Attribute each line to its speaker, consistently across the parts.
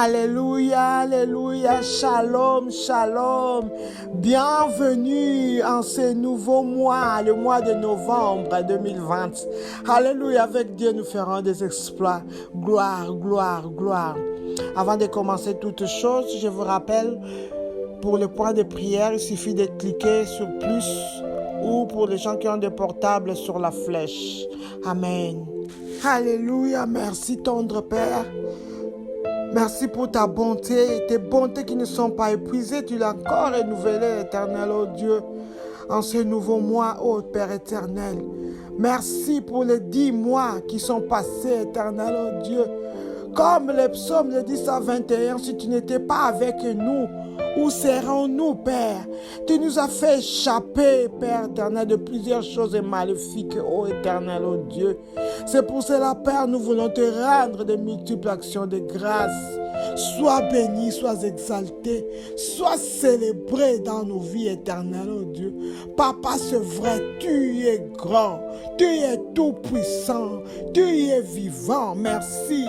Speaker 1: Alléluia, alléluia, shalom, shalom. Bienvenue en ce nouveau mois, le mois de novembre 2020. Alléluia, avec Dieu nous ferons des exploits. Gloire, gloire, gloire. Avant de commencer toute chose, je vous rappelle, pour le point de prière, il suffit de cliquer sur plus ou pour les gens qui ont des portables sur la flèche. Amen. Alléluia, merci tendre Père. Merci pour ta bonté, tes bontés qui ne sont pas épuisées. Tu l'as encore renouvelé, éternel, oh Dieu, en ce nouveau mois, oh Père éternel. Merci pour les 10 mois qui sont passés, éternel, oh Dieu. Comme le psaume le 10 à 21, si tu n'étais pas avec nous, où serons-nous, Père? Tu nous as fait échapper, Père éternel, de plusieurs choses maléfiques, ô éternel, ô Dieu. C'est pour cela, Père, nous voulons te rendre de multiples actions de grâce. Sois béni, sois exalté, sois célébré dans nos vies éternelles, oh Dieu. Papa, c'est vrai, tu es grand, tu es tout puissant, tu es vivant. Merci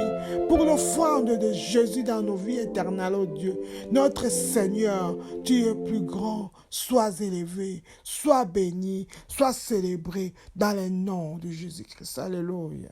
Speaker 1: pour l'offrande de Jésus dans nos vies éternelles, oh Dieu. Notre Seigneur, tu es plus grand, sois élevé, sois béni, sois célébré dans le nom de Jésus-Christ. Alléluia.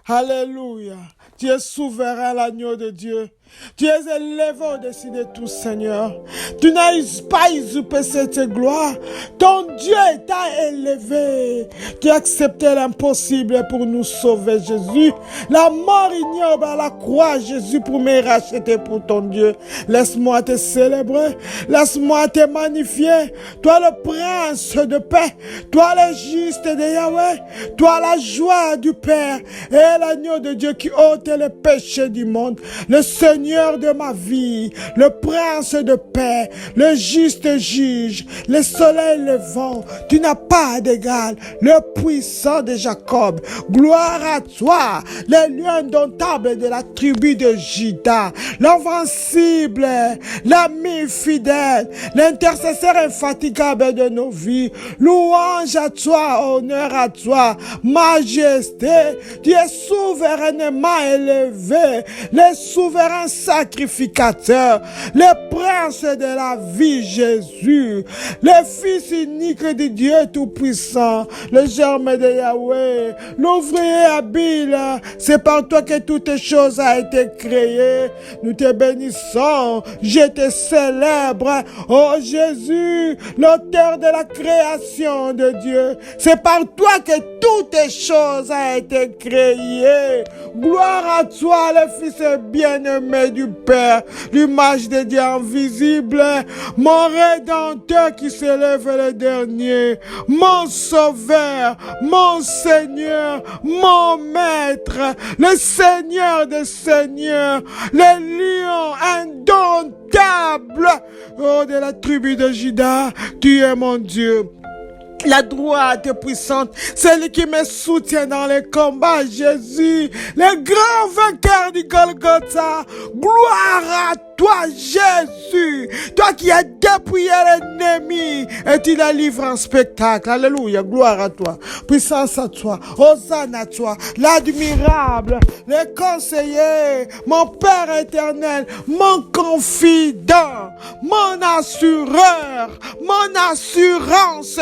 Speaker 1: Alléluia. Tu es souverain, l'agneau de Dieu. Tu es élevé au-dessus de tout, Seigneur. Tu n'as pas usurpé cette gloire. Ton Dieu t'a élevé. Tu as accepté l'impossible pour nous sauver, Jésus. La mort ignoble à la croix, Jésus, pour me racheter pour ton Dieu. Laisse-moi te célébrer. Laisse-moi te magnifier. Toi le prince de paix. Toi le juste de Yahweh. Toi la joie du Père. Et l'agneau de Dieu qui ôte les péchés du monde. Le Seigneur de ma vie, le prince de paix, le juste juge, le soleil levant, tu n'as pas d'égal, le puissant de Jacob. Gloire à toi, le lion indomptable de la tribu de Juda, l'invincible, l'ami fidèle, l'intercesseur infatigable de nos vies. Louange à toi, honneur à toi, majesté. Tu es souverainement élevé, le souverain sacrificateur, le prince de la vie, Jésus, le Fils unique de Dieu Tout-Puissant, le germe de Yahweh, l'ouvrier habile. C'est par toi que toutes choses ont été créées. Nous te bénissons, je te célèbre, oh Jésus, l'auteur de la création de Dieu. C'est par toi que toutes choses ont été créées. Gloire à toi, le Fils bien-aimé du Père, l'image de Dieu invisible, mon Rédempteur qui s'élève le dernier, mon Sauveur, mon Seigneur, mon Maître, le Seigneur des Seigneurs, le lion indomptable, oh, de la tribu de Juda, tu es mon Dieu. La droite puissante, celui qui me soutient dans les combats, Jésus, le grand vainqueur du Golgotha. Gloire à toi, Jésus, toi qui as dépouillé l'ennemi et tu l'as livré en spectacle. Alléluia, gloire à toi, puissance à toi, hosanne à toi, l'admirable, le conseiller, mon Père éternel, mon confident, mon assureur, mon assurance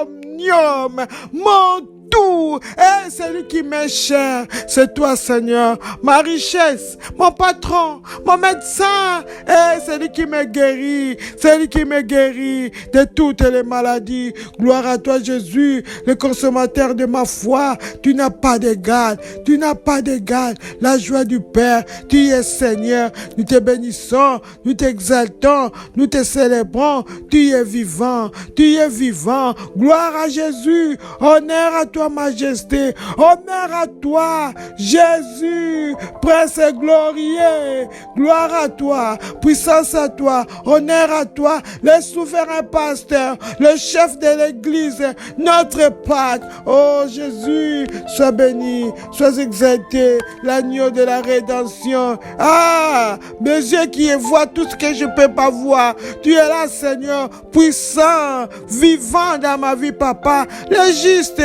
Speaker 1: omnium, mon tout, et celui qui m'est cher, c'est toi, Seigneur, ma richesse, mon patron, mon médecin, et celui qui me guérit, celui qui me guérit de toutes les maladies. Gloire à toi, Jésus, le consommateur de ma foi. Tu n'as pas d'égal, tu n'as pas d'égal. La joie du Père, tu es Seigneur. Nous te bénissons, nous t'exaltons, nous te célébrons. Tu es vivant, tu es vivant. Gloire à Jésus, honneur à toi, Majesté, honneur à toi, Jésus, Prince glorieux, gloire à toi, puissance à toi, honneur à toi, le souverain pasteur, le chef de l'église, notre Pâque. Oh Jésus, sois béni, sois exalté, l'agneau de la rédemption. Ah, mes yeux qui voient tout ce que je ne peux pas voir, tu es là, Seigneur, puissant, vivant dans ma vie, Papa, le juste.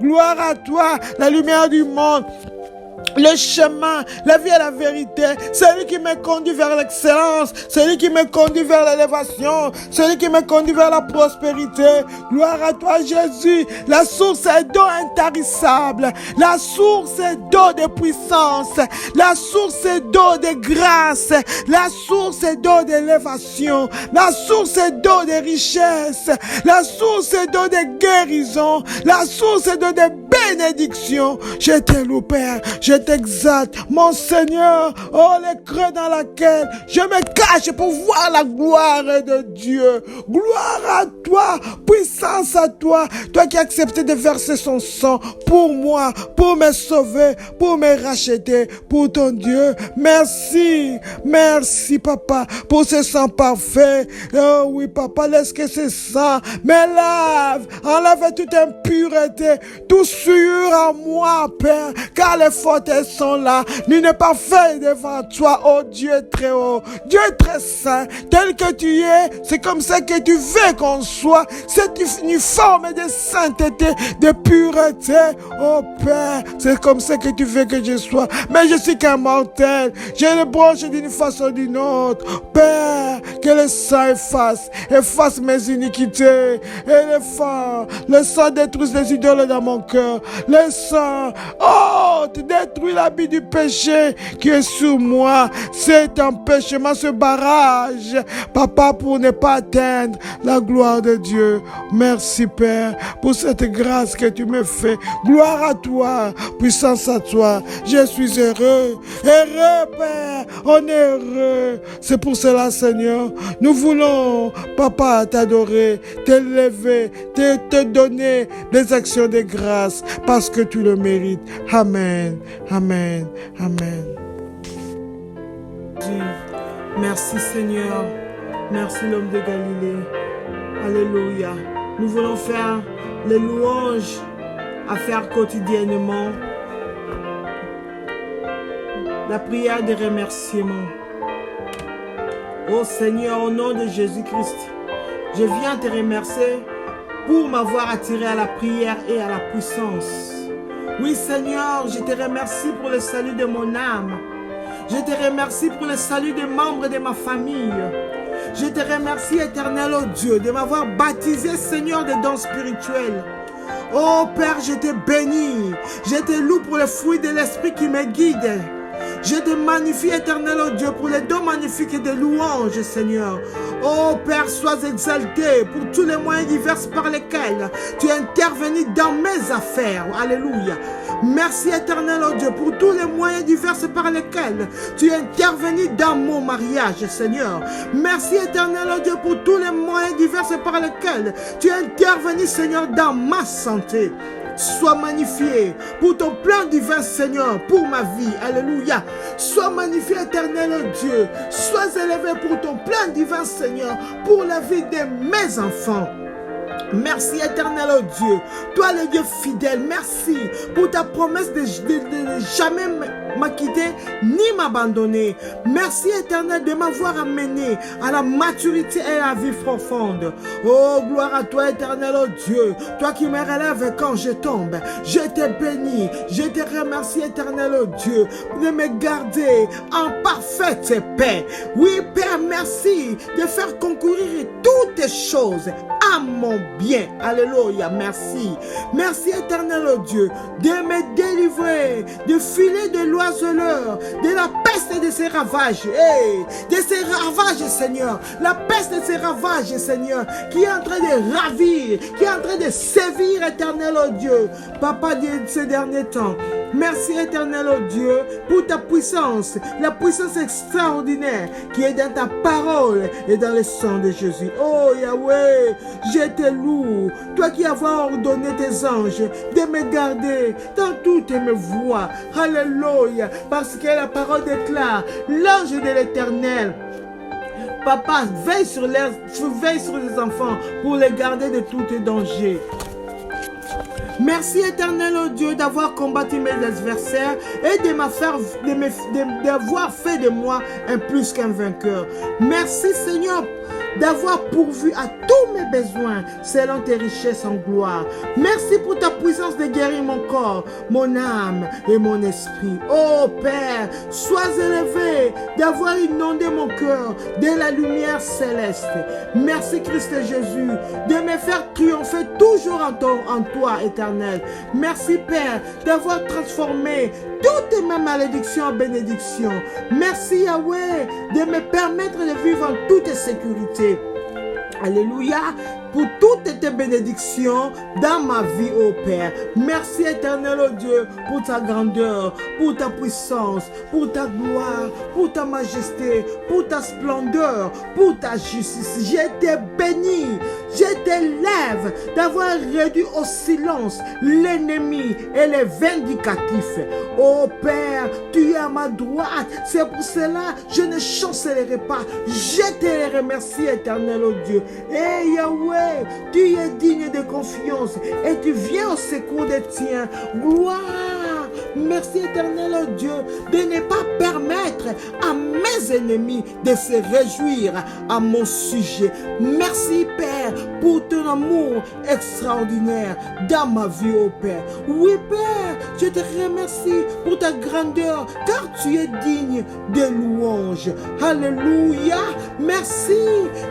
Speaker 1: Gloire à toi, la lumière du monde. Le chemin, la vie et la vérité, celui qui me conduit vers l'excellence, celui qui me conduit vers l'élévation, celui qui me conduit vers la prospérité. Gloire à toi, Jésus. La source est d'eau intarissable, la source est d'eau de puissance, la source est d'eau de grâce, la source est d'eau d'élévation, la source est d'eau de richesse, la source est d'eau de guérison, la source est d'eau de bénédiction. Je te loue, Père, je t'exalte, mon Seigneur, oh, les creux dans laquelle je me cache pour voir la gloire de Dieu. Gloire à toi, puissance à toi, toi qui as accepté de verser son sang pour moi, pour me sauver, pour me racheter, pour ton Dieu. Merci, merci, Papa, pour ce sang parfait. Oh oui, Papa, laisse que ce sang me lave, enlève toute impureté, tout souillure en moi, Père, car les fautes sont là. Nul n'est pas fait devant toi, oh Dieu très haut, Dieu très saint, tel que tu es. C'est comme ça que tu veux qu'on soit, cette uniforme de sainteté, de pureté, oh Père, c'est comme ça que tu veux que je sois. Mais je suis qu'un mortel, j'ai les branches d'une façon ou d'une autre. Père, que le sang efface mes iniquités, et le sang détruise les idoles dans mon cœur, le sang, oh, tu détruis l'habit du péché qui est sur moi, cet empêchement, ce barrage, Papa, pour ne pas atteindre la gloire de Dieu. Merci, Père, pour cette grâce que tu me fais. Gloire à toi, puissance à toi. Je suis heureux, Père, on est heureux. C'est pour cela, Seigneur, nous voulons, Papa, t'adorer, t'élever, te donner des actions de grâce, parce que tu le mérites. Amen, amen, amen. Merci, Seigneur. Merci, l'homme de Galilée. Alléluia. Nous voulons faire les louanges à faire quotidiennement. La prière de remerciement. Oh Seigneur, au nom de Jésus-Christ, je viens te remercier pour m'avoir attiré à la prière et à la puissance. Oui Seigneur, je te remercie pour le salut de mon âme. Je te remercie pour le salut des membres de ma famille. Je te remercie, éternel, oh Dieu, de m'avoir baptisé, Seigneur, des dons spirituels. Oh Père, je te bénis. Je te loue pour les fruits de l'Esprit qui me guide. Je te magnifie, éternel, oh Dieu, pour les dons magnifiques de louanges, Seigneur. Oh Père, sois exalté pour tous les moyens divers par lesquels tu es intervenu dans mes affaires. Alléluia. Merci, éternel, oh Dieu, pour tous les moyens divers par lesquels tu es intervenu dans mon mariage, Seigneur. Merci, éternel, oh Dieu, pour tous les moyens divers par lesquels tu es intervenu, Seigneur, dans ma santé. Sois magnifié pour ton plan divin, Seigneur, pour ma vie. Alléluia. Sois magnifié, éternel Dieu. Sois élevé pour ton plan divin, Seigneur, pour la vie de mes enfants. Merci, éternel Dieu. Toi, le Dieu fidèle, merci pour ta promesse de jamais m'acquitter ni m'abandonner. Merci, éternel, de m'avoir amené à la maturité et à la vie profonde. Oh, gloire à toi, éternel Dieu. Toi qui me relèves quand je tombe. Je te bénis. Je te remercie, éternel Dieu, de me garder en parfaite paix. Oui, Père, merci de faire concourir toutes choses à mon bien. Alléluia, merci. Merci, éternel Dieu, de me délivrer du filet de l'oiseleur, de la peste et de ses ravages. Hey, de ses ravages, Seigneur. La peste de ses ravages, Seigneur, qui est en train de ravir, qui est en train de sévir, éternel Dieu. Papa, de ces derniers temps. Merci, éternel Dieu, pour ta puissance, la puissance extraordinaire qui est dans ta parole et dans le sang de Jésus. Oh Yahweh, je te loue, toi qui as ordonné tes anges de me garder dans toutes mes voies. Alléluia, parce que la parole déclare, l'ange de l'Éternel. Papa, veille sur les enfants pour les garder de tout danger. Merci, éternel Dieu, d'avoir combattu mes adversaires et d'avoir fait de moi un plus qu'un vainqueur. Merci, Seigneur, d'avoir pourvu à tous mes besoins selon tes richesses en gloire. Merci pour ta puissance de guérir mon corps, mon âme et mon esprit. Oh Père, sois élevé d'avoir inondé mon cœur de la lumière céleste. Merci Christ Jésus de me faire triompher toujours en toi, éternel. Merci Père d'avoir transformé toutes mes malédictions en bénédictions. Merci Yahweh de me permettre de vivre en toute sécurité. Alléluia, pour toutes tes bénédictions dans ma vie, ô Père. Merci, éternel Dieu, pour ta grandeur, pour ta puissance, pour ta gloire, pour ta majesté, pour ta splendeur, pour ta justice. Je te bénis, je t'élève d'avoir réduit au silence l'ennemi et les vindicatifs. Ô Père, tu es à ma droite. C'est pour cela que je ne chancellerai pas. Je te remercie, éternel Dieu. Et Yahweh, tu es digne de confiance et tu viens au secours des tiens. Gloire. Merci, éternel Dieu, de ne pas permettre à mes ennemis de se réjouir à mon sujet. Merci, Père, pour ton amour extraordinaire dans ma vie, ô Père. Oui, Père, je te remercie pour ta grandeur, car tu es digne de louanges. Alléluia. Merci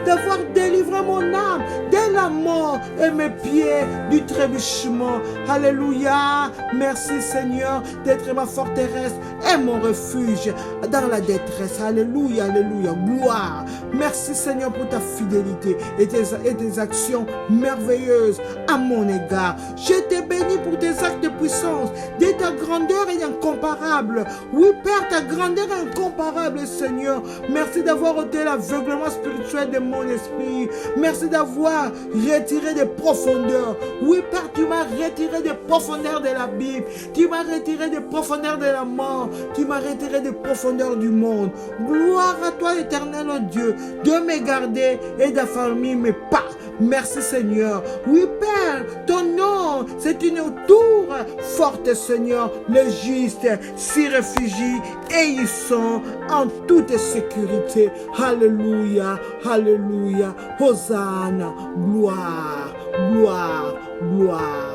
Speaker 1: d'avoir délivré mon âme de la mort et mes pieds du trébuchement. Alléluia. Merci, Seigneur, d'être ma forteresse et mon refuge dans la détresse. Alléluia, alléluia, gloire. Merci Seigneur pour ta fidélité et tes actions merveilleuses à mon égard. Je te bénis pour tes actes de puissance, de ta grandeur est incomparable. Oui Père, ta grandeur est incomparable Seigneur. Merci d'avoir ôté l'aveuglement spirituel de mon esprit. Merci d'avoir retiré des profondeurs. Oui Père, tu m'as retiré des profondeurs de la Bible. Tu m'as retiré des profondeurs de la mort. Tu m'as retiré des profondeurs du monde. Gloire à toi, éternel Dieu, de me garder et d'affermir mes pas. Merci Seigneur. Oui Père, ton nom, c'est une tour forte Seigneur. Les justes s'y réfugient et ils sont en toute sécurité. Alléluia, alléluia. Hosanna, gloire, gloire, gloire.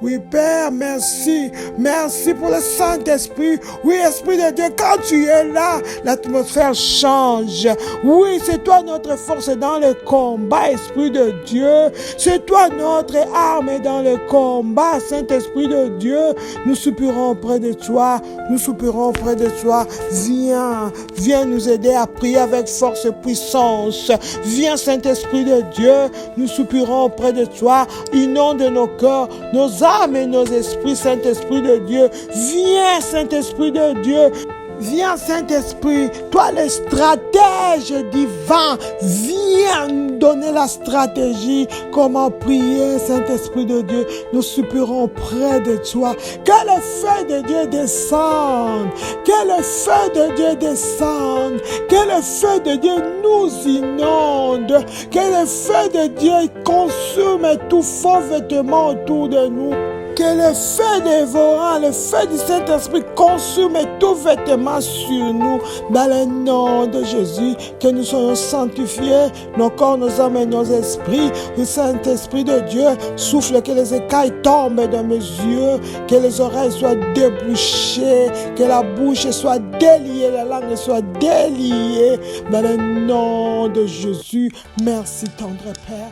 Speaker 1: Oui, Père, merci. Merci pour le Saint-Esprit. Oui, Esprit de Dieu, quand tu es là, l'atmosphère change. Oui, c'est toi notre force dans le combat, Esprit de Dieu. C'est toi notre arme dans le combat, Saint-Esprit de Dieu. Nous soupirons près de toi. Nous soupirons près de toi. Viens nous aider à prier avec force et puissance. Viens, Saint-Esprit de Dieu. Nous soupirons près de toi. Inonde nos cœurs, nos âmes et nos esprits, Saint-Esprit de Dieu. Viens, Saint-Esprit de Dieu. Viens, Saint-Esprit, toi le stratège divin, viens nous donner la stratégie, comment prier, Saint-Esprit de Dieu. Nous soupirons près de toi. Que le feu de Dieu descende, que le feu de Dieu descende, que le feu de Dieu nous inonde, que le feu de Dieu consume tout faux vêtement autour de nous. Que le feu dévorant, le feu du Saint-Esprit consume tout vêtement sur nous. Dans le nom de Jésus, que nous soyons sanctifiés, nos corps, nos âmes et nos esprits. Le Saint-Esprit de Dieu souffle, que les écailles tombent de mes yeux, que les oreilles soient débouchées, que la bouche soit déliée, la langue soit déliée. Dans le nom de Jésus, merci tendre Père.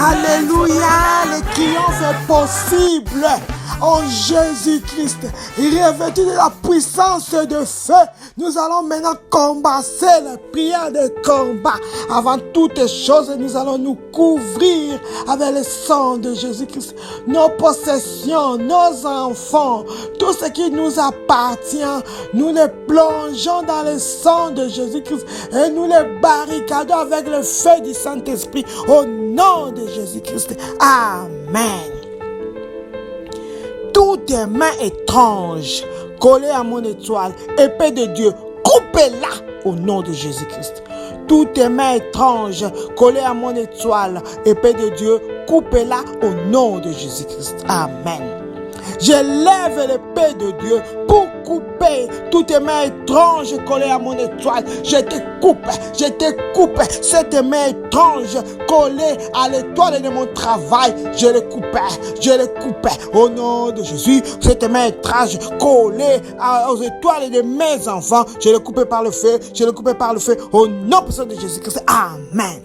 Speaker 1: Alléluia, le triomphe est possible. en Jésus-Christ. Revêtus de la puissance de feu, nous allons maintenant combattre les prières de combat. Avant toutes choses, nous allons nous couvrir avec le sang de Jésus-Christ. Nos possessions, nos enfants, tout ce qui nous appartient, nous les plongeons dans le sang de Jésus-Christ et nous les barricadons avec le feu du Saint-Esprit au nom de Jésus-Christ. Amen. Toutes les mains étranges collées à mon étoile, épée de Dieu, coupez-la au nom de Jésus-Christ. Toutes les mains étranges collées à mon étoile, épée de Dieu, coupez-la au nom de Jésus-Christ. Amen. Je lève l'épée de Dieu pour couper toutes les mains étranges collées à mon étoile. Je te coupe cette main étrange collée à l'étoile de mon travail. Je les coupe au nom de Jésus. Cette main étrange collée aux étoiles de mes enfants, je les coupe par le feu, au nom puissant de Jésus-Christ. Amen.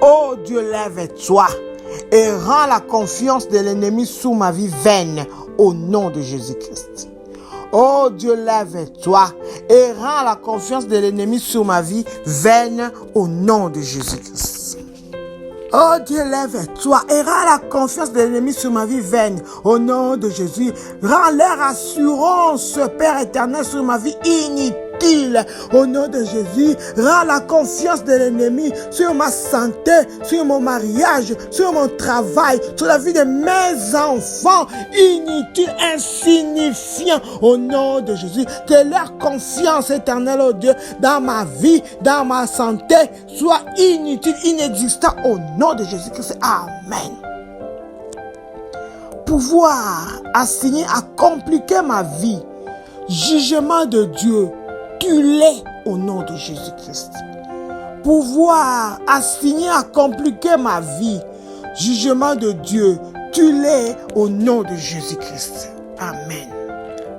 Speaker 1: Oh Dieu, lève-toi et rends la confiance de l'ennemi sous ma vie vaine au nom de Jésus-Christ. Oh Dieu, lève-toi et rends la confiance de l'ennemi sous ma vie vaine au nom de Jésus-Christ. Oh Dieu, lève-toi et rends la confiance de l'ennemi sur ma vie vaine au nom de Jésus. Rends leur assurance, Père éternel, sur ma vie inutile. Au nom de Jésus, rends la confiance de l'ennemi sur ma santé, sur mon mariage, sur mon travail, sur la vie de mes enfants, inutiles, insignifiants. Au nom de Jésus, que leur confiance éternelle, oh Dieu, dans ma vie, dans ma santé, soit inutile, inexistant. Au nom de Jésus-Christ. Amen. Pouvoir assigner à compliquer ma vie, jugement de Dieu, tue-les au nom de Jésus-Christ. Pouvoir assigner à compliquer ma vie, jugement de Dieu, tue-les au nom de Jésus-Christ. Amen.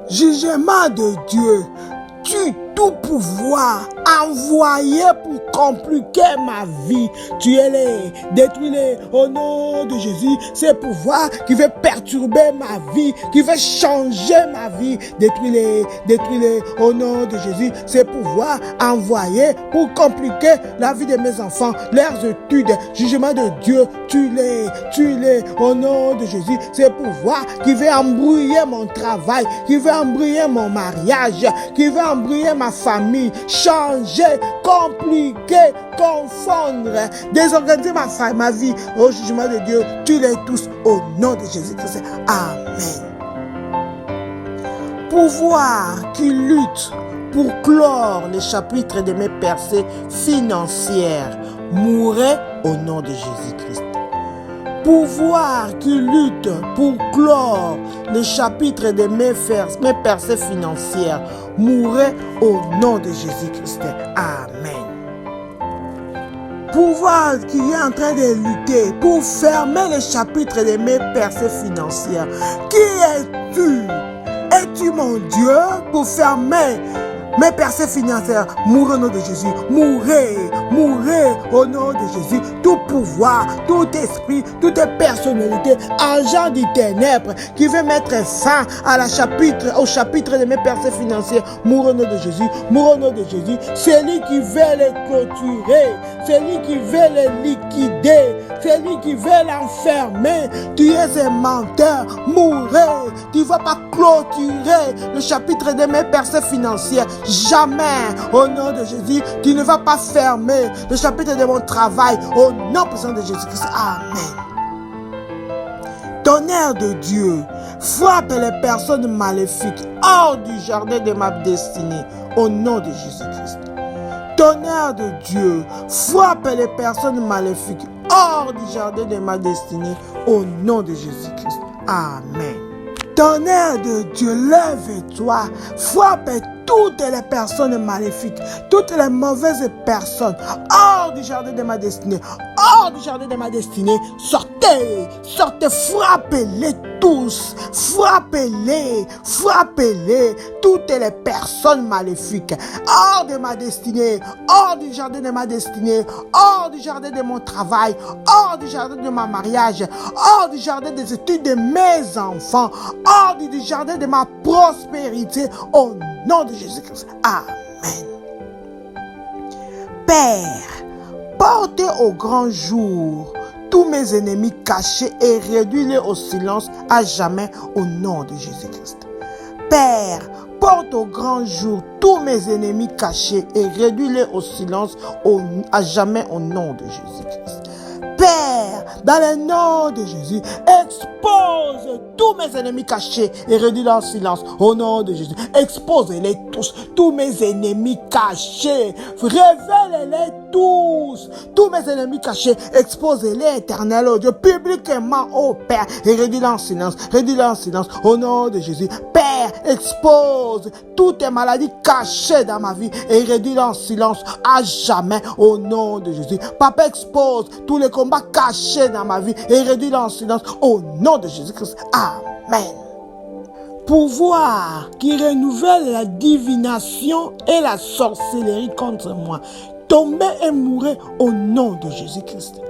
Speaker 1: Jugement de Dieu, tue tout pouvoir envoyé pour compliquer ma vie. Tuez-les, détruis-les au nom de Jésus. C'est pouvoir qui veut perturber ma vie, qui veut changer ma vie. Détruis-les au nom de Jésus. C'est pouvoir envoyé pour compliquer la vie de mes enfants, leurs études. Jugement de Dieu, tue-les au nom de Jésus. C'est pouvoir qui veut embrouiller mon travail, qui veut embrouiller mon mariage, qui veut embrouiller ma famille, changer, compliquer, confondre, désorganiser ma vie. Au jugement de Dieu, tue-les tous au nom de Jésus-Christ. Amen. Pouvoir qui lutte pour clore les chapitres de mes percées financières, mourrez au nom de Jésus-Christ. Pouvoir qui lutte pour clore les chapitres de mes percées financières, mourrez au nom de Jésus-Christ. Amen. Pouvoir qui est en train de lutter pour fermer les chapitres de mes percées financières. Qui es-tu? Es-tu mon Dieu pour fermer mes percées financières? Mourez au nom de Jésus. Mourez au nom de Jésus. Tout pouvoir, tout esprit, toute personnalité, agent du ténèbre qui veut mettre fin au chapitre de mes percées financières. Mourez au nom de Jésus. Mourez au nom de Jésus. Celui qui veut les clôturer, celui qui veut les liquider, celui qui veut l'enfermer, tu es un menteur. Mourez. Tu ne vas pas clôturer le chapitre de mes percées financières. Jamais, au nom de Jésus, tu ne vas pas fermer le chapitre de mon travail, au nom puissant de Jésus-Christ. Amen. Tonnerre de Dieu, frappe les personnes maléfiques hors du jardin de ma destinée, au nom de Jésus-Christ. Tonnerre de Dieu, frappe les personnes maléfiques hors du jardin de ma destinée, au nom de Jésus-Christ. Amen. Tonnerre de Dieu, lève-toi, frappe toutes les personnes maléfiques, toutes les mauvaises personnes, hors du jardin de ma destinée, hors du jardin de ma destinée. Sortez, sortez, frappez-les tous, frappez-les, frappez-les, toutes les personnes maléfiques, hors de ma destinée, hors du jardin de ma destinée, hors du jardin de mon travail, hors du jardin de ma mariage, hors du jardin des études de mes enfants, hors du jardin de ma prospérité, au nom de Jésus-Christ. Amen. Père, portez au grand jour tous mes ennemis cachés et réduis-les au silence à jamais au nom de Jésus-Christ. Père, porte au grand jour tous mes ennemis cachés et réduis-les au silence à jamais au nom de Jésus-Christ. Père, dans le nom de Jésus, expose tous mes ennemis cachés et réduis-les en silence au nom de Jésus. Expose-les tous mes ennemis cachés. Révèle-les tous mes ennemis cachés. Expose-les, éternel, oh Dieu, publiquement, oh Père, et réduis-les en silence au nom de Jésus. Père, expose toutes tes maladies cachées dans ma vie et réduis-les en silence à jamais au nom de Jésus. Papa, expose tous les combats cachés dans ma vie et réduis-les en silence au nom de Jésus-Christ. Amen. Pouvoir qui renouvelle la divination et la sorcellerie contre moi, tombez et mourrez au nom de Jésus-Christ.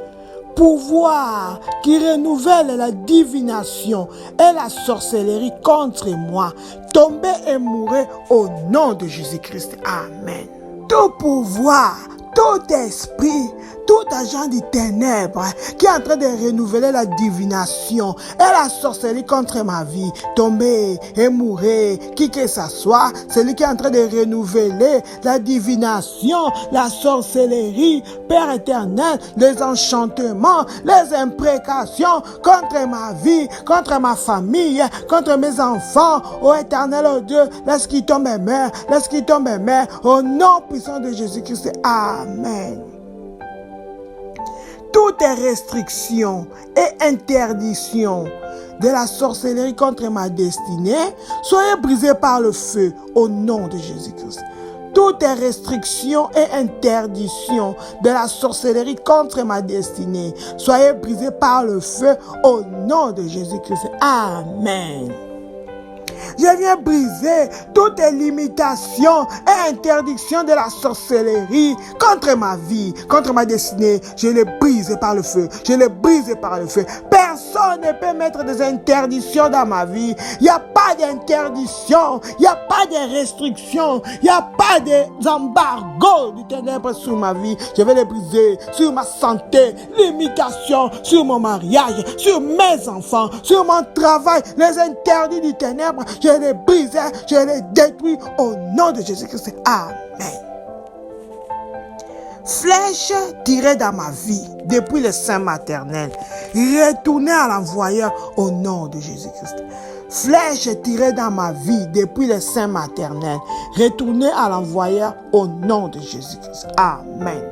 Speaker 1: Pouvoir qui renouvelle la divination et la sorcellerie contre moi, tombez et mourrez au nom de Jésus-Christ. Amen. Tout pouvoir, tout esprit, tout agent des ténèbres qui est en train de renouveler la divination et la sorcellerie contre ma vie, tombez et mourrez, qui que ce soit, celui qui est en train de renouveler la divination, la sorcellerie, Père éternel, les enchantements, les imprécations contre ma vie, contre ma famille, contre mes enfants, ô éternel, ô Dieu, laisse qu'il tombe et meure, laisse qu'il tombe et meure, au nom puissant de Jésus-Christ. Amen. Toutes les restrictions et interdictions de la sorcellerie contre ma destinée, soyez brisées par le feu au nom de Jésus-Christ. Toutes les restrictions et interdictions de la sorcellerie contre ma destinée, soyez brisées par le feu au nom de Jésus-Christ. Amen. Je viens briser toutes les limitations et interdictions de la sorcellerie contre ma vie, contre ma destinée. Je les brise par le feu. Je les brise par le feu. Personne ne peut mettre des interdictions dans ma vie. Il n'y a pas d'interdiction. Il n'y a pas de restrictions. Il n'y a pas d'embargo du ténèbre sur ma vie. Je vais les briser sur ma santé, limitations, sur mon mariage, sur mes enfants, sur mon travail. Les interdits du ténèbre, je les brise, je les détruis au nom de Jésus-Christ. Amen. Flèche tirée dans ma vie depuis le sein maternel, retournez à l'envoyeur au nom de Jésus-Christ. Flèche tirée dans ma vie depuis le sein maternel, retournez à l'envoyeur au nom de Jésus-Christ. Amen.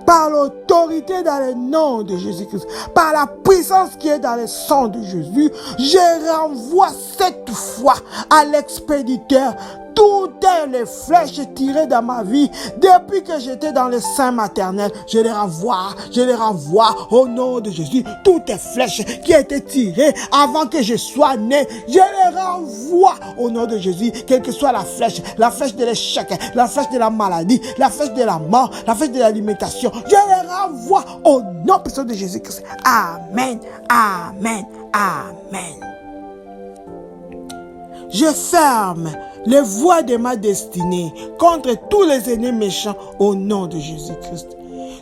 Speaker 1: Par l'autorité dans le nom de Jésus-Christ, par la puissance qui est dans le sang de Jésus, je renvoie cette fois à l'expéditeur toutes les flèches tirées dans ma vie depuis que j'étais dans le sein maternel. Je les renvoie au nom de Jésus. Toutes les flèches qui étaient tirées avant que je sois né, je les renvoie au nom de Jésus. Quelle que soit la flèche de l'échec, la flèche de la maladie, la flèche de la mort, la flèche de l'alimentation, je les renvoie au nom puissant de Jésus-Christ. Amen, amen, amen. Je ferme les voies de ma destinée contre tous les ennemis méchants au nom de Jésus-Christ.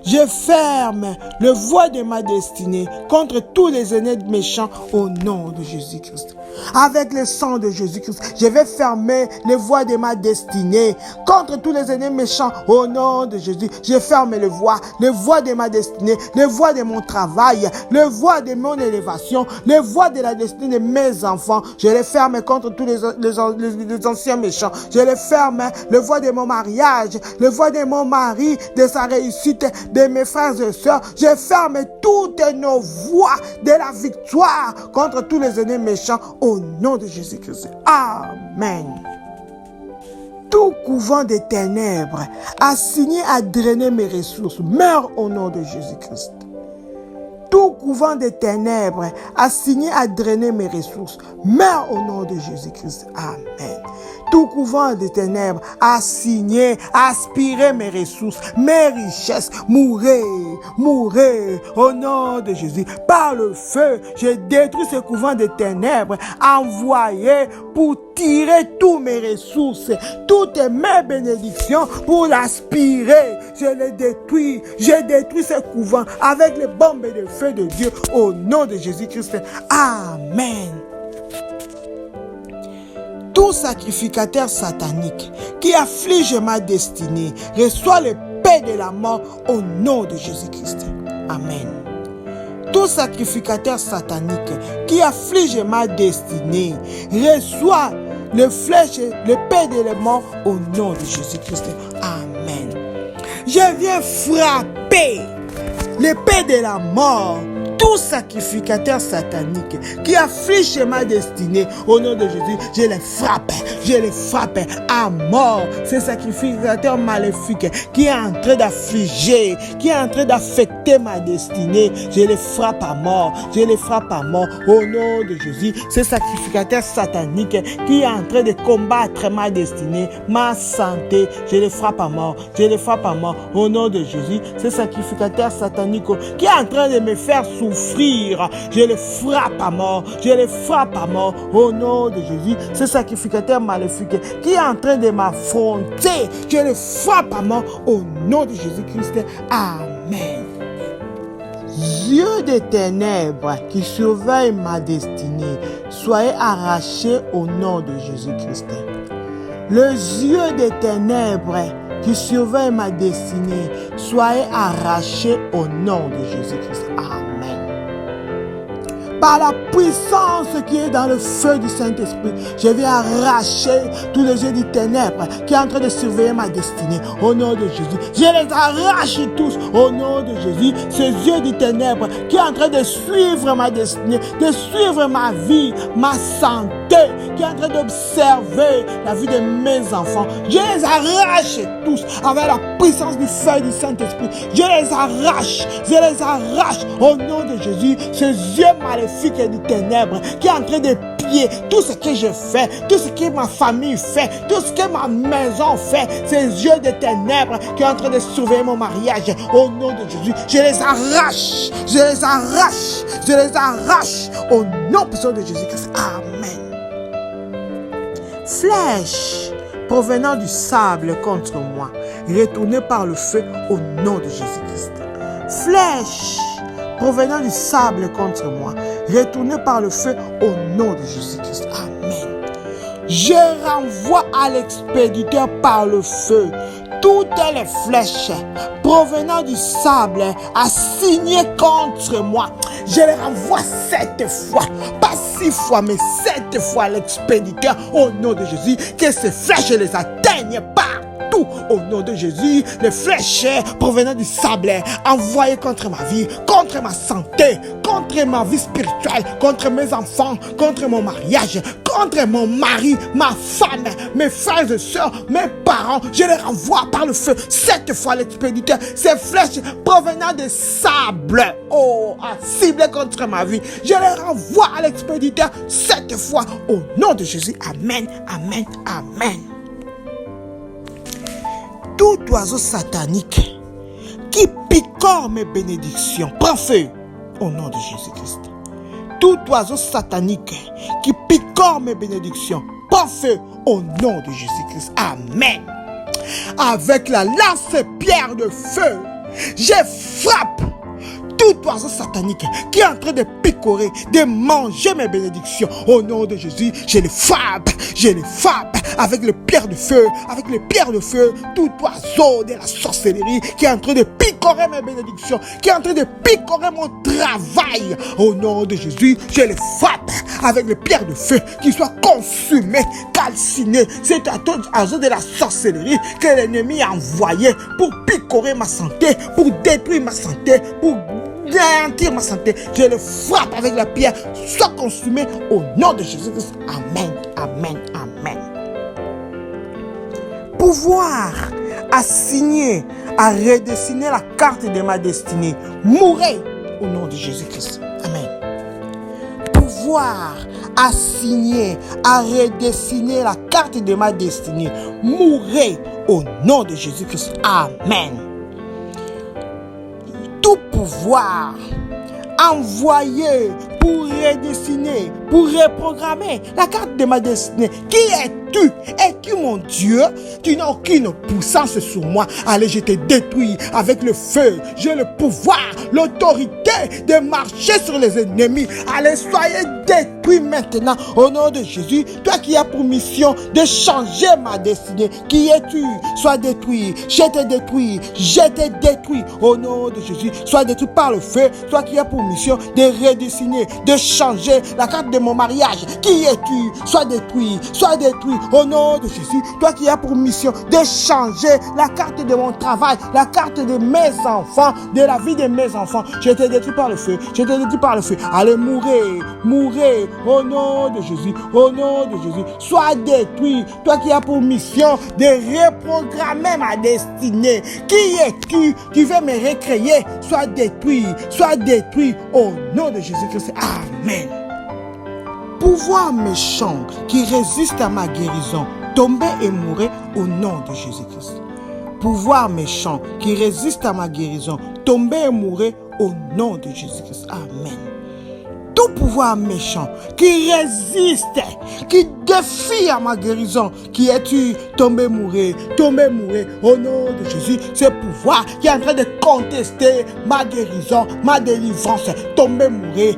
Speaker 1: Je ferme les voies de ma destinée contre tous les ennemis méchants au nom de Jésus-Christ. Avec le sang de Jésus-Christ, je vais fermer les voies de ma destinée contre tous les ennemis méchants au nom de Jésus. Je ferme les voies de ma destinée, les voies de mon travail, les voies de mon élévation, les voies de la destinée de mes enfants. Je les ferme contre tous les anciens méchants. Je les ferme les voies de mon mariage, les voies de mon mari, de sa réussite, de mes frères et sœurs. Je ferme toutes nos voies de la victoire contre tous les ennemis méchants au nom de Jésus-Christ. Amen. Tout couvent des ténèbres assigné à drainer mes ressources meurt au nom de Jésus-Christ. couvent des ténèbres, assigné à drainer mes ressources, meurt au nom de Jésus-Christ. Amen. Tout couvent des ténèbres, assigné, aspirer mes ressources, mes richesses, mourir au nom de Jésus. Par le feu, je détruis ce couvent des ténèbres, envoyé pour tirer toutes mes ressources, toutes mes bénédictions pour l'aspirer. Je les détruis, je détruis ce couvent avec les bombes de feu de Dieu au nom de Jésus-Christ. Amen. Tout sacrificateur satanique qui afflige ma destinée reçoit le paix de la mort au nom de Jésus-Christ. Amen. Tout sacrificateur satanique qui afflige ma destinée reçoit le flèche, le paix de la mort au nom de Jésus-Christ. Amen. Je viens frapper l'épée de la mort, tout sacrificateur satanique qui afflige ma destinée, au nom de Jésus, je les frappe à mort. Ces sacrificateurs maléfiques qui est en train d'affliger, qui est en train d'affecter ma destinée, je les frappe à mort, au nom de Jésus. Ces sacrificateurs sataniques qui est en train de combattre ma destinée, ma santé, je les frappe à mort, au nom de Jésus. Ces sacrificateurs sataniques qui est en train de me faire souffrir, je les frappe à mort, au nom de Jésus. Ce sacrificateur maléfique qui est en train de m'affronter, je les frappe à mort au nom de Jésus-Christ. Amen. Yeux des ténèbres qui surveillent ma destinée, soyez arrachés au nom de Jésus-Christ. Les yeux des ténèbres qui surveillent ma destinée, soyez arrachés au nom de Jésus-Christ. Amen. Par la puissance qui est dans le feu du Saint-Esprit, je vais arracher tous les yeux des ténèbres qui est en train de surveiller ma destinée. Au nom de Jésus, je les arrache tous. Au nom de Jésus, ces yeux des ténèbres qui est en train de suivre ma destinée, de suivre ma vie, ma santé, qui est en train d'observer la vie de mes enfants. Je les arrache tous avec la puissance du feu du Saint-Esprit. Je les arrache au nom de Jésus. Ces yeux maléfiques et du ténèbre qui est en train de piller tout ce que je fais, tout ce que ma famille fait, tout ce que ma maison fait. Ces yeux de ténèbres qui est en train de surveiller mon mariage, au nom de Jésus, je les arrache au nom puissant de Jésus-Christ. Amen. Flèche provenant du sable contre moi, retournée par le feu au nom de Jésus-Christ. Flèche provenant du sable contre moi, retournée par le feu au nom de Jésus-Christ. Amen. Je renvoie à l'expéditeur par le feu toutes les flèches provenant du sable assignées contre moi. Je les renvoie 7 fois, pas 6 fois, mais 7 fois à l'expéditeur au nom de Jésus, que ces flèches les atteignent pas. Au nom de Jésus, les flèches provenant du sable envoyées contre ma vie, contre ma santé, contre ma vie spirituelle, contre mes enfants, contre mon mariage, contre mon mari, ma femme, mes frères et sœurs, mes parents, je les renvoie par le feu 7 fois l'expéditeur. Ces flèches provenant du sable, ciblées contre ma vie, je les renvoie à l'expéditeur 7 fois au nom de Jésus. Amen, amen, amen. Tout oiseau satanique qui picore mes bénédictions, prends feu au nom de Jésus-Christ. Tout oiseau satanique qui picore mes bénédictions, prends feu au nom de Jésus-Christ. Amen. Avec la lance-pierre de feu, je frappe tout oiseau satanique qui est en train de picorer, de manger mes bénédictions. Au nom de Jésus, je les frappe avec le pierre de feu, tout oiseau de la sorcellerie qui est en train de picorer mes bénédictions, qui est en train de picorer mon travail. Au nom de Jésus, je les frappe avec le pierre de feu, qui soit consumé, calciné. C'est un oiseau de la sorcellerie que l'ennemi a envoyé pour picorer ma santé, pour détruire ma santé, pour garantir ma santé. Je le frappe avec la pierre, soit consumé au nom de Jésus-Christ. Amen, amen, amen. Pouvoir assigner, à redessiner la carte de ma destinée. Mourez au nom de Jésus-Christ. Amen. Pouvoir assigner, à redessiner la carte de ma destinée. Mourez au nom de Jésus-Christ. Amen. Tout pouvoir envoyé pour redessiner, pour reprogrammer la carte de ma destinée. Qui es-tu? Es-tu mon Dieu? Tu n'as aucune puissance sur moi. Allez, je te détruis avec le feu. J'ai le pouvoir, l'autorité de marcher sur les ennemis. Allez, soyez détruits maintenant au nom de Jésus. Toi qui as pour mission de changer ma destinée. Qui es-tu? Sois détruit. Je te détruis. Je te détruis au nom de Jésus. Sois détruit par le feu. Toi qui as pour mission de redessiner, de changer la carte de mon mariage. Qui es-tu? Sois détruit. Sois détruit au nom de Jésus. Toi qui as pour mission de changer la carte de mon travail, la carte de mes enfants, de la vie de mes enfants. Je te détruis par le feu. Je te détruis par le feu. Allez, mourez. Mourez au nom de Jésus. Au nom de Jésus. Sois détruit. Toi qui as pour mission de reprogrammer ma destinée. Qui es-tu? Tu veux me recréer. Sois détruit. Sois détruit au nom de Jésus-Christ. Amen. Pouvoir méchant qui résiste à ma guérison, tombez et mourrez au nom de Jésus-Christ. Pouvoir méchant qui résiste à ma guérison, tombez et mourrez au nom de Jésus-Christ. Amen. Tout pouvoir méchant qui résiste, qui défie à ma guérison, qui es-tu? Tombez, mourrez au nom de Jésus. Ce pouvoir qui est en train de contester ma guérison, ma délivrance, tombez, mourrez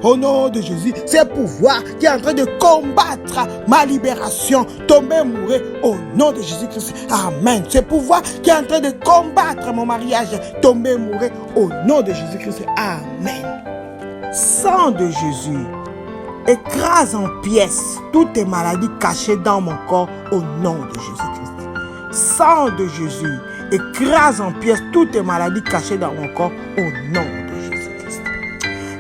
Speaker 1: au nom de Jésus. Ce pouvoir qui est en train de combattre ma libération, tombez, mourrez au nom de Jésus-Christ. Amen. Ce pouvoir qui est en train de combattre mon mariage, tombez, mourrez au nom de Jésus-Christ. Amen. Sang de Jésus, écrase en pièces toutes les maladies cachées dans mon corps au nom de Jésus-Christ. Sang de Jésus, écrase en pièces toutes les maladies cachées dans mon corps au nom de Jésus-Christ.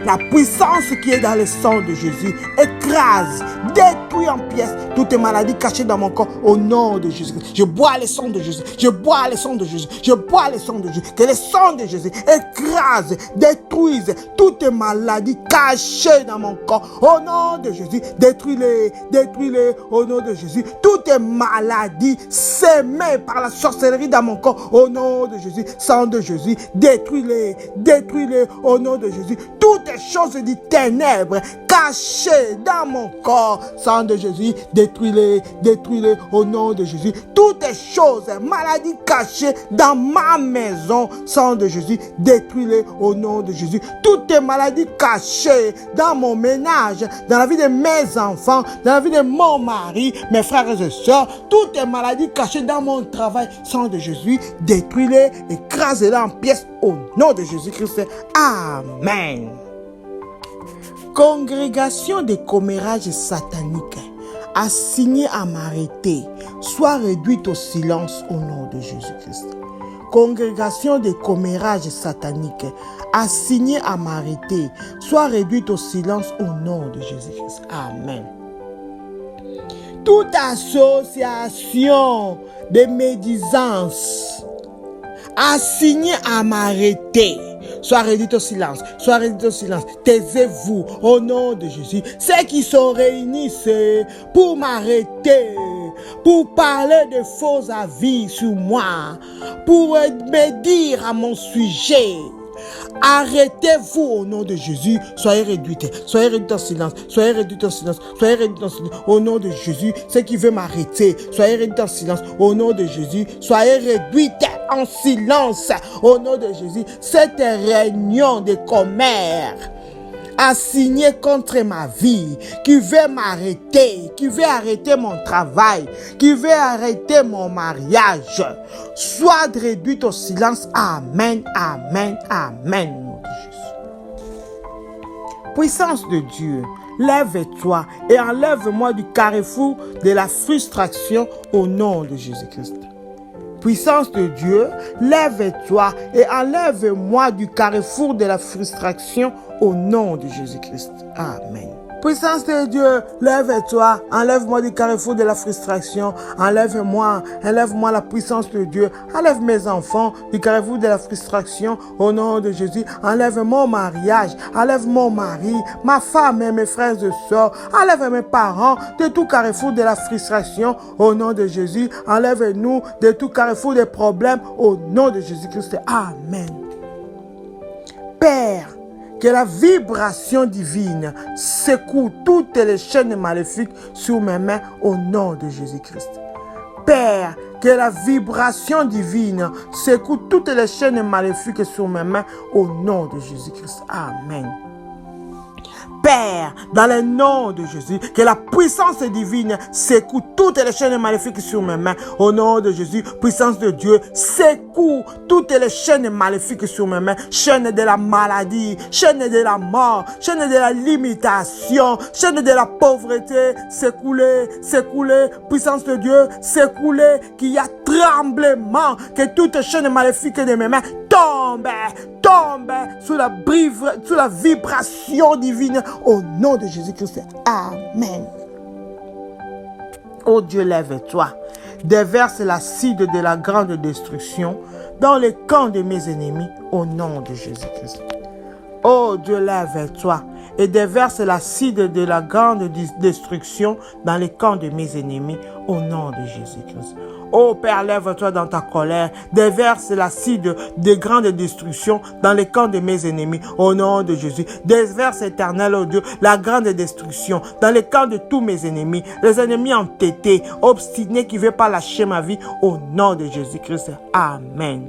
Speaker 1: La puissance qui est dans le sang de Jésus écrase, détruit en pièces toutes les maladies cachées dans mon corps au nom de Jésus-Christ. Je bois le sang de Jésus. Je bois le sang de Jésus. Je bois le sang de Jésus. Que le sang de Jésus écrase, détruise toutes les maladies cachées dans mon corps au nom de Jésus. Détruis-les, détruis-les au nom de Jésus. Toutes les maladies sémées par la sorcellerie dans mon corps au nom de Jésus. Sang de Jésus, détruis-les, détruis-les au nom de Jésus. Toutes les choses des ténèbres cachées dans mon corps, sang de Jésus, détruis-les, détruis-les au nom de Jésus. Toutes les choses, maladies cachées dans ma maison, sang de Jésus, détruis-les au nom de Jésus. Toutes les maladies cachées dans mon ménage, dans la vie de mes enfants, dans la vie de mon mari, mes frères et sœurs, toutes les maladies cachées dans mon travail, sang de Jésus, détruis-les, écrase-les en pièces au nom de Jésus-Christ. Amen. Congrégation des commérages sataniques assignée à m'arrêter, soit réduite au silence au nom de Jésus-Christ. Congrégation des commérages sataniques assignée à m'arrêter, soit réduite au silence au nom de Jésus-Christ. Amen. Toute association de médisance assignée à m'arrêter, soit réduite au silence, soit réduite au silence. Taisez-vous au nom de Jésus. Ceux qui sont réunis pour m'arrêter, pour parler de faux avis sur moi, pour me dire à mon sujet, arrêtez-vous au nom de Jésus. Soyez réduits en silence, soyez réduits en silence, soyez réduits en silence au nom de Jésus. Ceux qui veulent m'arrêter, soyez réduits en silence au nom de Jésus. Soyez réduits en silence au nom de Jésus. Cette réunion de commères assignée contre ma vie, qui veut m'arrêter, qui veut arrêter mon travail, qui veut arrêter mon mariage, soit réduite au silence. Amen, amen, amen. Puissance de Dieu, lève-toi et enlève-moi du carrefour de la frustration au nom de Jésus-Christ. Puissance de Dieu, lève-toi et enlève-moi du carrefour de la frustration au nom de Jésus-Christ. Amen. Puissance de Dieu, lève-toi, enlève-moi du carrefour de la frustration, enlève-moi la puissance de Dieu, enlève mes enfants du carrefour de la frustration au nom de Jésus, enlève mon mariage, enlève mon mari, ma femme et mes frères et sœurs, enlève mes parents de tout carrefour de la frustration au nom de Jésus, enlève-nous de tout carrefour des problèmes au nom de Jésus-Christ. Amen. Père, que la vibration divine secoue toutes les chaînes maléfiques sur mes mains au nom de Jésus-Christ. Père, que la vibration divine secoue toutes les chaînes maléfiques sur mes mains au nom de Jésus-Christ. Amen. Père, dans le nom de Jésus, que la puissance divine secoue toutes les chaînes maléfiques sur mes mains. Au nom de Jésus, puissance de Dieu, secoue toutes les chaînes maléfiques sur mes mains. Chaîne de la maladie, chaîne de la mort, chaîne de la limitation, chaîne de la pauvreté, secoulée, puissance de Dieu, secoulée, qu'il y a tremblement, que toute chaîne maléfique de mes mains tombe sous la vibration divine au nom de Jésus-Christ. Amen. Oh Dieu, lève-toi, déverse l'acide de la grande destruction dans les camps de mes ennemis au nom de Jésus-Christ. Oh Dieu, lève-toi et déverse l'acide de la grande destruction dans les camps de mes ennemis au nom de Jésus-Christ. Oh Père, lève-toi dans ta colère, déverse l'acide de grande destruction dans les camps de mes ennemis au nom de Jésus. Déverse, éternel, oh Dieu, la grande destruction dans les camps de tous mes ennemis, les ennemis entêtés, obstinés qui ne veulent pas lâcher ma vie au nom de Jésus-Christ. Amen.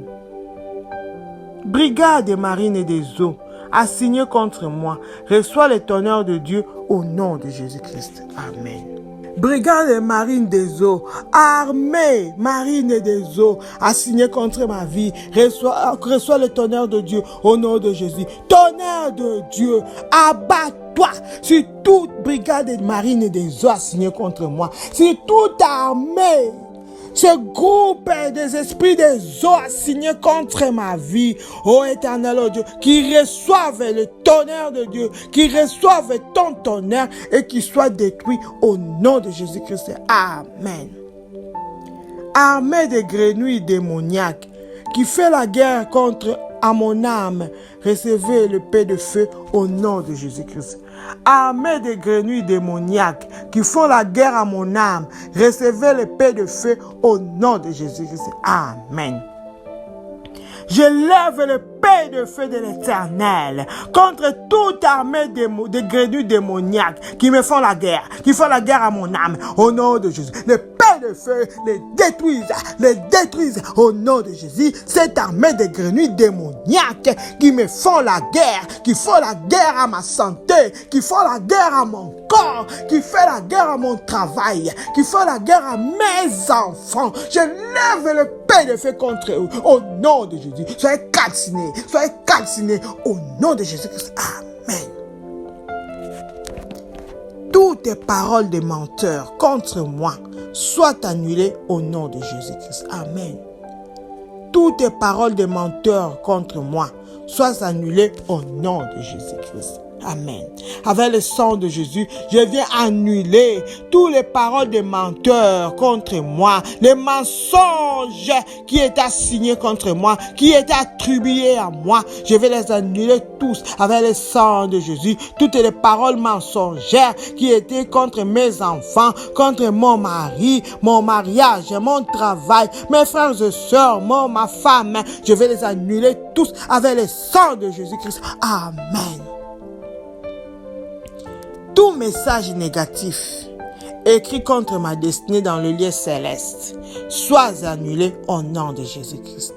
Speaker 1: Brigade des marines et des eaux, assignée contre moi, reçois le tonnerre de Dieu au nom de Jésus-Christ. Amen. Brigade des marines des eaux, armée marine des eaux, assignée contre ma vie, reçois le tonnerre de Dieu au nom de Jésus. Tonnerre de Dieu, abat-toi sur toute brigade des marines des eaux assignée contre moi, sur toute armée. Ce groupe des esprits des eaux assignés contre ma vie, ô éternel, ô Dieu, qui reçoivent le tonnerre de Dieu, qui reçoivent ton tonnerre et qui soient détruits au nom de Jésus-Christ. Amen. Armée de grenouilles démoniaques qui fait la guerre contre à mon âme, recevez l'épée de feu au nom de Jésus-Christ. Armée de grenouilles démoniaques qui font la guerre à mon âme, recevez l'épée de feu au nom de Jésus-Christ. Amen. Je lève l'épée de feu de l'Éternel contre toute armée de grenouilles démoniaques qui me font la guerre, qui font la guerre à mon âme, au nom de Jésus. L'épée de feu les détruisent au nom de Jésus. Cette armée de grenouilles démoniaques qui me font la guerre, qui font la guerre à ma santé, qui font la guerre à mon corps, qui fait la guerre à mon travail, qui font la guerre à mes enfants. Je lève l'épée de feu contre eux au nom de Jésus. Soyez calcinés au nom de Jésus-Christ. Amen. Toutes les paroles des menteurs contre moi soient annulées au nom de Jésus-Christ. Amen. Toutes les paroles des menteurs contre moi soient annulées au nom de Jésus-Christ. Amen. Avec le sang de Jésus, je viens annuler toutes les paroles des menteurs contre moi, les mensonges qui étaient assignés contre moi, qui étaient attribués à moi. Je vais les annuler tous avec le sang de Jésus. Toutes les paroles mensongères qui étaient contre mes enfants, contre mon mari, mon mariage, mon travail, mes frères et sœurs, ma femme, je vais les annuler tous avec le sang de Jésus-Christ. Amen. Tout message négatif écrit contre ma destinée dans le lieu céleste soit annulé au nom de Jésus-Christ.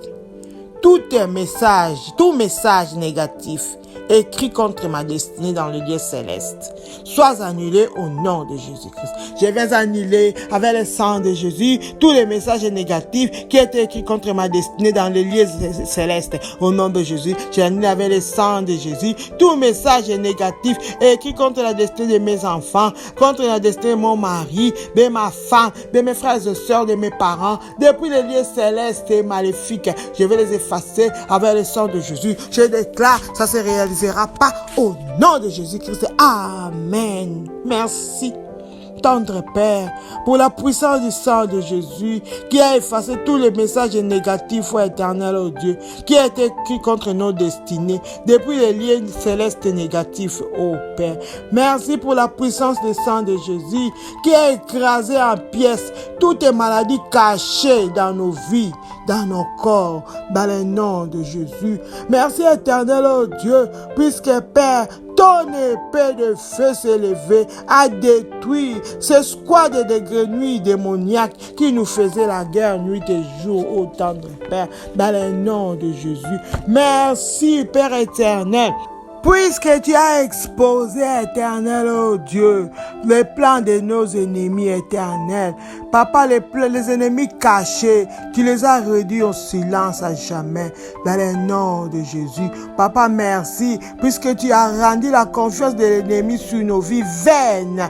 Speaker 1: Tout message négatif écrit contre ma destinée dans le lieu céleste soit annulé au nom de Jésus-Christ. Je vais annuler avec le sang de Jésus tous les messages négatifs qui étaient écrits contre ma destinée dans le lieu céleste. Au nom de Jésus, j'annule avec le sang de Jésus tout message négatif écrit contre la destinée de mes enfants, contre la destinée de mon mari, de ma femme, de mes frères et sœurs, de mes parents, depuis le lieu céleste et maléfique. Je vais les effacer effacé avec le sang de Jésus. Je déclare, ça se réalisera pas au nom de Jésus-Christ. Amen. Merci. Tendre Père, pour la puissance du sang de Jésus, qui a effacé tous les messages négatifs, ô éternel, ô Dieu, qui a été écrit contre nos destinées, depuis les liens célestes négatifs, ô Père. Merci pour la puissance du sang de Jésus, qui a écrasé en pièces toutes les maladies cachées dans nos vies, dans nos corps, dans le nom de Jésus. Merci, éternel, ô Dieu, puisque Père, ton épée de feu s'est levée, a détruit ce squad de grenouilles démoniaques qui nous faisaient la guerre nuit et jour, ô tendre Père, dans le nom de Jésus. Merci, Père éternel. Puisque tu as exposé, éternel, oh Dieu, les plans de nos ennemis éternels. Papa, les ennemis cachés, tu les as réduits au silence à jamais, dans le nom de Jésus. Papa, merci, puisque tu as rendu la confiance de l'ennemi sur nos vies vaines.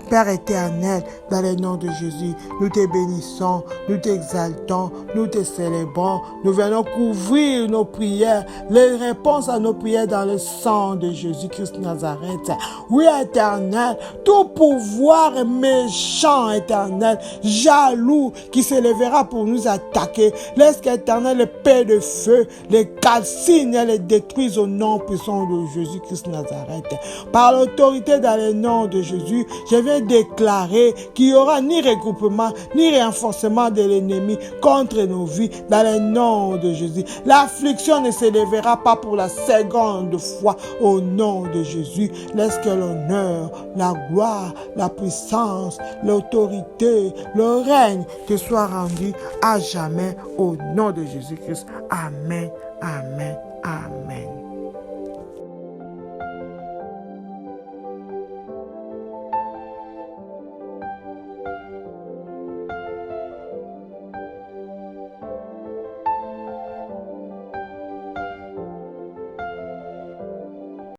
Speaker 1: Père éternel, dans le nom de Jésus, nous te bénissons, nous t'exaltons, nous te célébrons, nous venons couvrir nos prières, les réponses à nos prières dans le sang de Jésus-Christ Nazareth. Oui, éternel, tout pouvoir méchant, éternel, jaloux, qui se lèvera pour nous attaquer, laisse qu'éternel, le paix de feu, les calcine et les détruise au nom puissant de Jésus-Christ Nazareth. Par l'autorité dans le nom de Jésus, je viens déclarer qu'il n'y aura ni regroupement, ni renforcement de l'ennemi contre nos vies dans le nom de Jésus. L'affliction ne se lèvera pas pour la seconde fois au nom de Jésus. Laisse que l'honneur, la gloire, la puissance, l'autorité, le règne te soient rendus à jamais au nom de Jésus-Christ. Amen, amen, amen.